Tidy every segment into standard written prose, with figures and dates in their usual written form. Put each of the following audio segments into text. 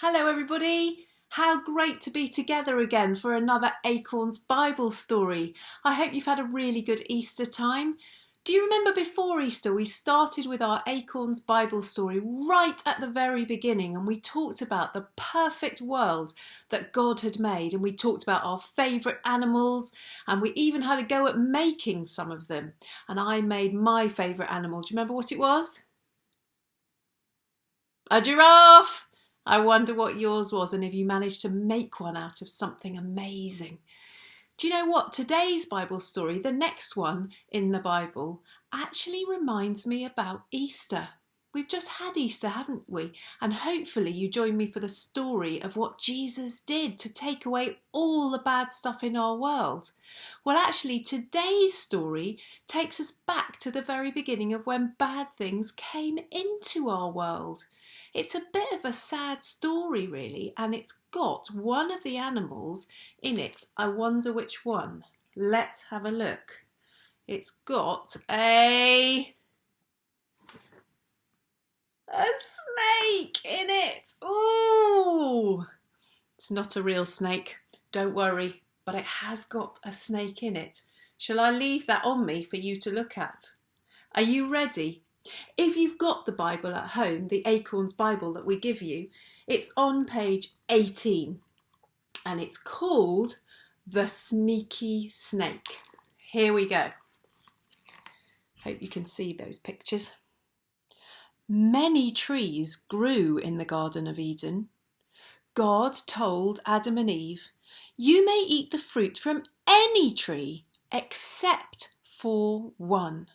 Hello everybody! How great to be together again for another Acorns Bible story. I hope you've had a really good Easter time. Do you remember before Easter we started with our Acorns Bible story right at the very beginning, and we talked about the perfect world that God had made, and we talked about our favourite animals, and we even had a go at making some of them. And I made my favourite animal. Do you remember what it was? A giraffe! I wonder what yours was and if you managed to make one out of something amazing. Do you know what? Today's Bible story, the next one in the Bible, actually reminds me about Easter. We've just had Easter, haven't we? And hopefully you join me for the story of what Jesus did to take away all the bad stuff in our world. Well, actually, today's story takes us back to the very beginning of when bad things came into our world. It's a bit of a sad story, really, and it's got one of the animals in it. I wonder which one. Let's have a look. It's got a snake in it. Ooh! It's not a real snake, don't worry, but it has got a snake in it. Shall I leave that on me for you to look at? Are you ready? If you've got the Bible at home, the Acorns Bible that we give you, it's on page 18 and it's called The Sneaky Snake. Here we go. Hope you can see those pictures. Many trees grew in the Garden of Eden. God told Adam and Eve, "You may eat the fruit from any tree except for one.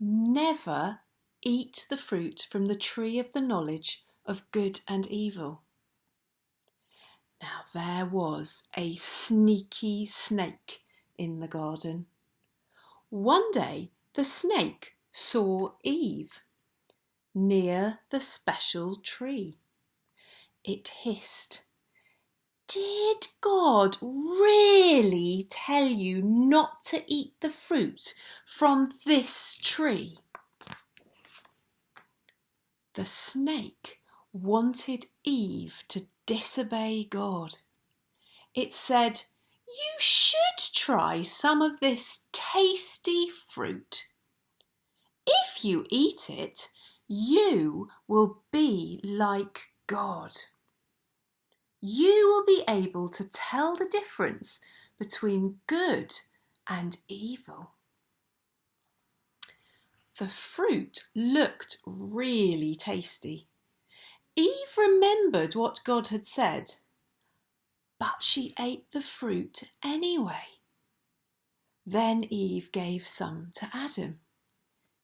Never eat the fruit from the tree of the knowledge of good and evil." Now there was a sneaky snake in the garden. One day the snake saw Eve near the special tree. It hissed, "Did God really tell you not to eat the fruit from this tree?" The snake wanted Eve to disobey God. It said, "You should try some of this tasty fruit. If you eat it, you will be like God. You will be able to tell the difference between good and evil." The fruit looked really tasty. Eve remembered what God had said, but she ate the fruit anyway. Then Eve gave some to Adam.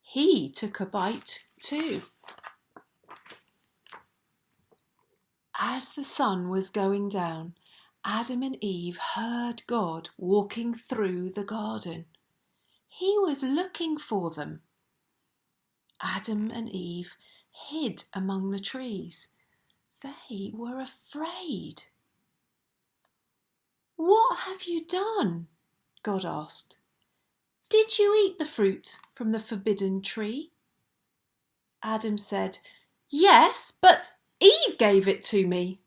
He took a bite too. As the sun was going down, Adam and Eve heard God walking through the garden. He was looking for them. Adam and Eve hid among the trees. They were afraid. "What have you done?" God asked. "Did you eat the fruit from the forbidden tree?" Adam said, "Yes, but Eve gave it to me."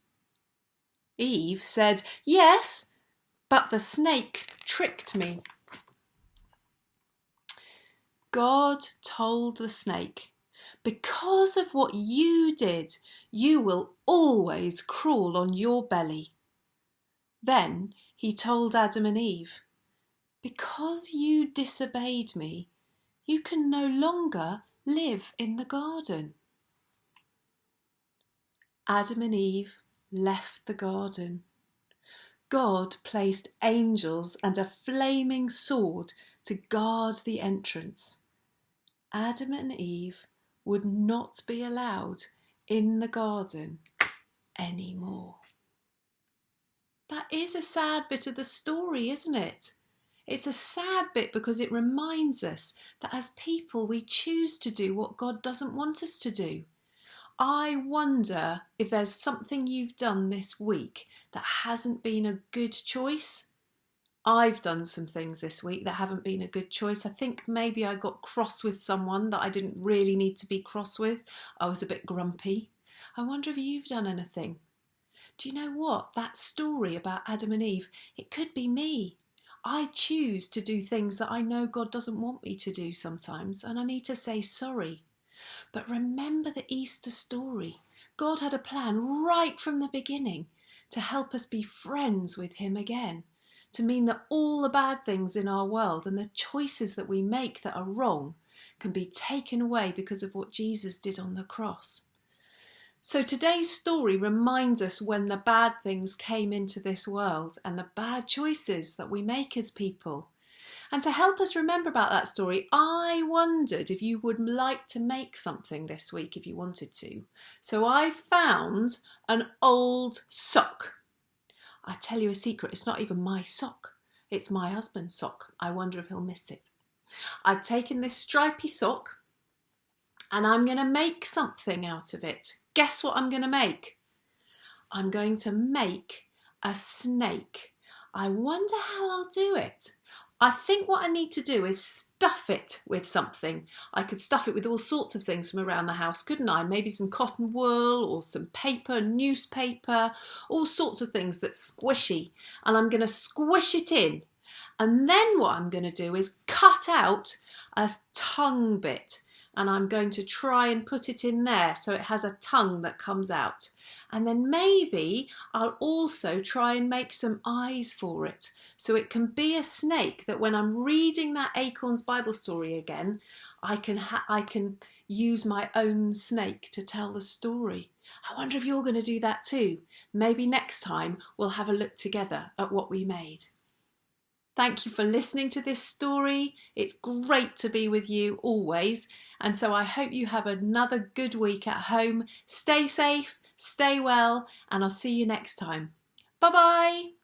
Eve said, "Yes, but the snake tricked me." God told the snake, "Because of what you did, you will always crawl on your belly." Then he told Adam and Eve, "Because you disobeyed me, you can no longer live in the garden." Adam and Eve left the garden. God placed angels and a flaming sword to guard the entrance. Adam and Eve would not be allowed in the garden anymore. That is a sad bit of the story, isn't it? It's a sad bit because it reminds us that as people we choose to do what God doesn't want us to do. I wonder if there's something you've done this week that hasn't been a good choice. I've done some things this week that haven't been a good choice. I think maybe I got cross with someone that I didn't really need to be cross with. I was a bit grumpy. I wonder if you've done anything. Do you know what? That story about Adam and Eve, it could be me. I choose to do things that I know God doesn't want me to do sometimes, and I need to say sorry. But remember the Easter story. God had a plan right from the beginning to help us be friends with him again, to mean that all the bad things in our world and the choices that we make that are wrong can be taken away because of what Jesus did on the cross. So today's story reminds us when the bad things came into this world and the bad choices that we make as people. And to help us remember about that story, I wondered if you would like to make something this week if you wanted to. So I found an old sock. I tell you a secret, it's not even my sock. It's my husband's sock. I wonder if he'll miss it. I've taken this stripy sock and I'm going to make something out of it. Guess what I'm going to make? I'm going to make a snake. I wonder how I'll do it. I think what I need to do is stuff it with something. I could stuff it with all sorts of things from around the house, couldn't I? Maybe some cotton wool or some paper, newspaper, all sorts of things that's squishy. And I'm going to squish it in. And then what I'm going to do is cut out a tongue bit. And I'm going to try and put it in there so it has a tongue that comes out. And then maybe I'll also try and make some eyes for it so it can be a snake that when I'm reading that Acorns Bible story again, I can use my own snake to tell the story. I wonder if you're going to do that too. Maybe next time we'll have a look together at what we made. Thank you for listening to this story. It's great to be with you always. And so I hope you have another good week at home. Stay safe, stay well, and I'll see you next time. Bye-bye.